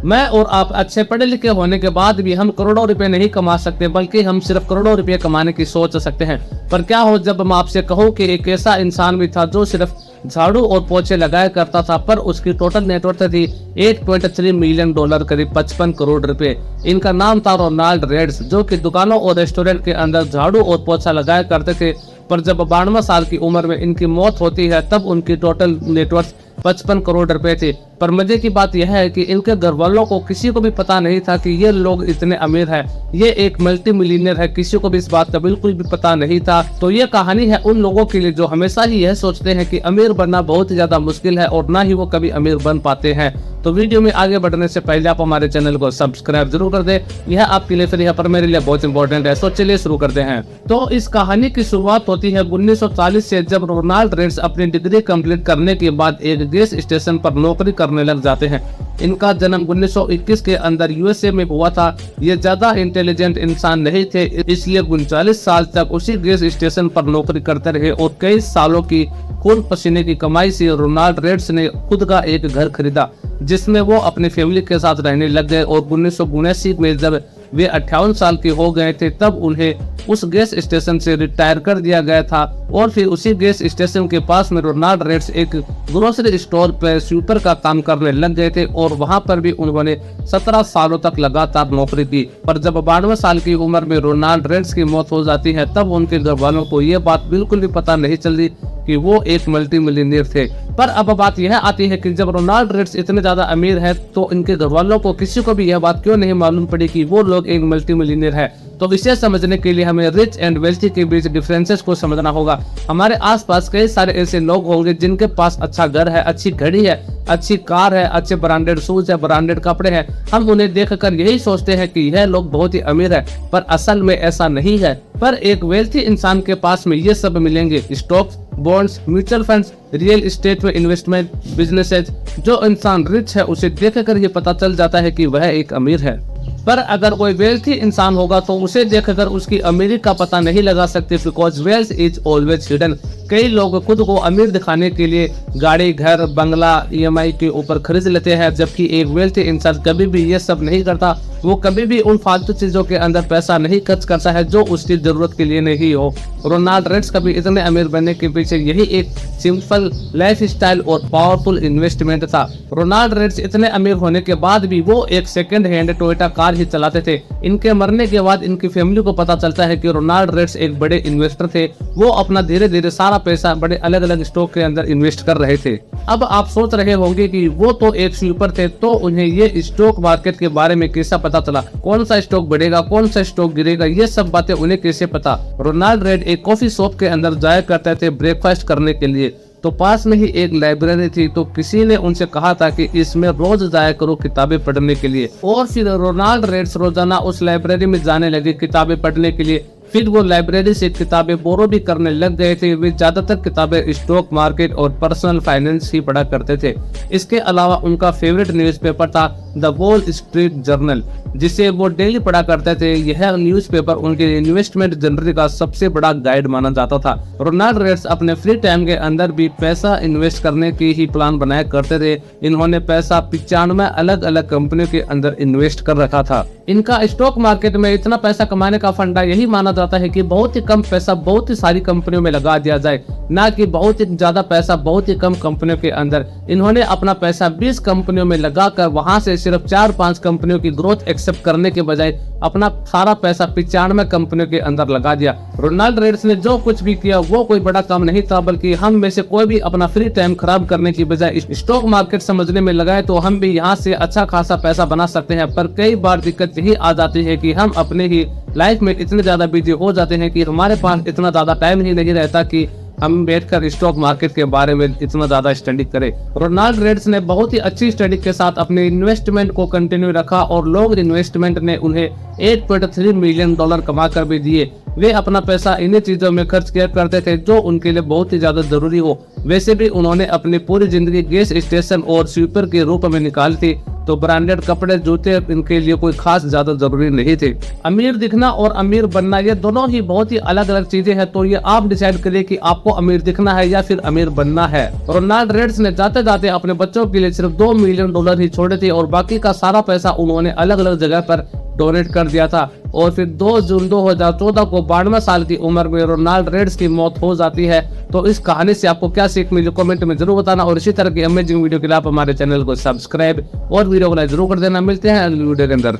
मैं और आप अच्छे पढ़े लिखे होने के बाद भी हम करोड़ों रुपए नहीं कमा सकते, बल्कि हम सिर्फ करोड़ों रुपए कमाने की सोच सकते हैं। पर क्या हो जब मैं आपसे कहूँ कि एक ऐसा इंसान भी था जो सिर्फ झाड़ू और पोछे लगाया करता था, पर उसकी टोटल नेटवर्थ थी $8.3 मिलियन, करीब 55 करोड़ रुपए। इनका नाम था रोनाल्ड रेड्स, जो कि दुकानों और रेस्टोरेंट के अंदर झाड़ू और पोछा लगाया करते थे। पर जब 92 साल की उम्र में इनकी मौत होती है, तब उनकी टोटल नेटवर्थ 55 करोड़ रुपए थी। पर मजे की बात यह है कि इनके घर वालों को किसी को भी पता नहीं था कि ये लोग इतने अमीर हैं। ये एक मल्टी मिलियनर है, किसी को भी इस बात का बिल्कुल भी पता नहीं था। तो ये कहानी है उन लोगों के लिए जो हमेशा ही यह सोचते हैं कि अमीर बनना बहुत ही ज्यादा मुश्किल है और ना ही वो कभी अमीर बन पाते हैं। तो वीडियो में आगे बढ़ने से पहले आप हमारे चैनल को सब्सक्राइब जरूर कर दे, यह आपके लिए फिर यहाँ पर मेरे लिए बहुत इंपॉर्टेंट है। तो चलिए शुरू करते हैं। तो इस कहानी की शुरुआत होती है 1940 से, जब रोनाल्ड रेड्स अपनी डिग्री कंप्लीट करने के बाद एक गैस स्टेशन पर नौकरी करने लग जाते हैं। इनका जन्म 1921 के अंदर यूएसए में हुआ था। ये ज्यादा इंटेलिजेंट इंसान नहीं थे, इसलिए 39 साल तक उसी गैस स्टेशन पर नौकरी करते रहे और कई सालों की खून पसीने की कमाई से रोनाल्ड रेड्स ने खुद का एक घर खरीदा, जिसमें वो अपनी फैमिली के साथ रहने लग गए। और 1979 में जब वे 58 साल के हो गए थे, तब उन्हें उस गैस स्टेशन से रिटायर कर दिया गया था। और फिर उसी गैस स्टेशन के पास में रोनाल्ड रेड्स एक ग्रोसरी स्टोर पर स्वीपर का काम करने लग गए थे और वहां पर भी उन्होंने 17 सालों तक लगातार नौकरी की। पर जब 92 साल की उम्र में रोनाल्ड रेड्स की मौत हो जाती है, तब उनके घर वालों को यह बात बिल्कुल भी पता नहीं चलती कि वो एक मल्टी मिलियनेयर थे। पर अब बात यह आती है कि जब रोनाल्ड रेड्स इतने ज्यादा अमीर है, तो इनके घर वालों को किसी को भी यह बात क्यों नहीं मालूम पड़ी कि वो लोग एक मल्टी मिलियनेयर है। तो इसे समझने के लिए हमें रिच एंड वेल्थी के बीच डिफरेंसेस को समझना होगा। हमारे आसपास कई सारे ऐसे लोग होंगे जिनके पास अच्छा घर है, अच्छी घड़ी है, अच्छी कार है, अच्छे ब्रांडेड शूज है, ब्रांडेड कपड़े हैं। हम उन्हें देखकर यही सोचते हैं कि यह लोग बहुत ही अमीर है, पर असल में ऐसा नहीं है। पर एक वेल्थी इंसान के पास में ये सब मिलेंगे: stocks, bonds, mutual funds, real estate में इन्वेस्टमेंट, बिजनेसेस। जो इंसान रिच है उसे देखकर ये पता चल जाता है कि वह एक अमीर है। पर अगर कोई वेल्थी इंसान होगा तो उसे देखकर उसकी अमीरी का पता नहीं लगा सकते, because wealth is always hidden. कई लोग खुद को अमीर दिखाने के लिए गाड़ी, घर, बंगला EMI के ऊपर खरीद लेते हैं, जबकि एक वेल्थी इंसान कभी भी ये सब नहीं करता। वो कभी भी उन फालतू चीजों के अंदर पैसा नहीं खर्च करता है जो उसकी जरूरत के लिए नहीं हो। रोनाल्ड रेड्स कभी इतने अमीर बनने के पीछे यही एक सिंपल लाइफ स्टाइल और पावरफुल इन्वेस्टमेंट था। रोनाल्ड रेड्स इतने अमीर होने के बाद भी वो एक सेकंड हैंड टोयोटा कार ही चलाते थे। इनके मरने के बाद इनकी फैमिली को पता चलता है कि रोनाल्ड रेड्स एक बड़े इन्वेस्टर थे। वो अपना धीरे धीरे सारा पैसा बड़े अलग अलग स्टॉक के अंदर इन्वेस्ट कर रहे थे। अब आप सोच रहे होंगे कि वो तो एक स्वीपर थे, तो उन्हें ये स्टॉक मार्केट के बारे में कैसा पता चला, कौन सा स्टॉक बढ़ेगा, कौन सा स्टॉक गिरेगा, ये सब बातें उन्हें कैसे पता। रोनाल्ड रेड एक कॉफी शॉप के अंदर जाया करते थे ब्रेकफास्ट करने के लिए। तो पास में ही एक लाइब्रेरी थी, तो किसी ने उनसे कहा था कि इसमें रोज जाया करो किताबें पढ़ने के लिए। और फिर रोनाल्ड रेड्स रोजाना उस लाइब्रेरी में जाने लगे किताबें पढ़ने के लिए। फिर वो लाइब्रेरी से किताबें बोरो भी करने लग गए थे। वे ज्यादातर किताबें स्टॉक मार्केट और पर्सनल फाइनेंस ही पढ़ा करते थे। इसके अलावा उनका फेवरेट न्यूज़पेपर था द वॉल स्ट्रीट जर्नल, जिसे वो डेली पढ़ा करते थे। यह न्यूज़पेपर उनके इन्वेस्टमेंट जर्नी का सबसे बड़ा गाइड माना जाता था। रोनाल्ड रेड्स अपने फ्री टाइम के अंदर भी पैसा इन्वेस्ट करने की ही प्लान बनाया करते थे। इन्होंने पैसा 95 अलग अलग कंपनियों के अंदर इन्वेस्ट कर रखा था। इनका स्टॉक मार्केट में इतना पैसा कमाने का फंडा यही माना जाता है कि बहुत ही कम पैसा बहुत ही सारी कंपनियों में लगा दिया जाए, ना कि बहुत ही ज्यादा पैसा बहुत ही कम कंपनियों के अंदर। इन्होंने अपना पैसा 20 कंपनियों में लगाकर वहां से सिर्फ 4-5 कंपनियों की ग्रोथ एक्सेप्ट करने के बजाय अपना सारा पैसा 95 कंपनियों के अंदर लगा दिया। रोनाल्ड रेड्स ने जो कुछ भी किया वो कोई बड़ा काम नहीं था, बल्कि हम में से कोई भी अपना फ्री टाइम खराब करने की बजाय स्टॉक मार्केट समझने में लगाए तो हम भी यहाँ से अच्छा खासा पैसा बना सकते हैं। पर कई बार दिक्कत यही आ जाती है कि हम अपने ही लाइफ में इतने ज्यादा बिजी हो जाते हैं कि हमारे पास इतना ज्यादा टाइम ही नहीं रहता कि हम बैठकर स्टॉक मार्केट के बारे में इतना ज्यादा स्टडी करें। रोनाल्ड रेड्स ने बहुत ही अच्छी स्टडी के साथ अपने इन्वेस्टमेंट को कंटिन्यू रखा और लॉन्ग इन्वेस्टमेंट ने उन्हें $8.3 मिलियन कमा कर भी दिए। वे अपना पैसा इन्हीं चीजों में खर्च किया करते थे जो उनके लिए बहुत ही ज्यादा जरूरी हो। वैसे भी उन्होंने अपनी पूरी जिंदगी गैस स्टेशन और स्वीपर के रूप में निकाली थी, तो ब्रांडेड कपड़े जूते इनके लिए कोई खास ज्यादा जरूरी नहीं थे। अमीर दिखना और अमीर बनना ये दोनों ही बहुत ही अलग अलग चीजें हैं, तो ये आप डिसाइड करिए कि आपको अमीर दिखना है या फिर अमीर बनना है। रोनाल्ड रेड्स ने जाते जाते अपने बच्चों के लिए सिर्फ $2 मिलियन ही छोड़े थे और बाकी का सारा पैसा उन्होंने अलग अलग जगह पर डोनेट कर दिया था। और फिर 2 जून 2014 को 92 साल की उम्र में रोनाल्ड रेड्स की मौत हो जाती है। तो इस कहानी से आपको क्या सीख मिली कमेंट में जरूर बताना, और इसी तरह की अमेजिंग वीडियो के लिए आप हमारे चैनल को सब्सक्राइब और वीडियो को लाइक जरूर कर देना। मिलते हैं अगली वीडियो के अंदर।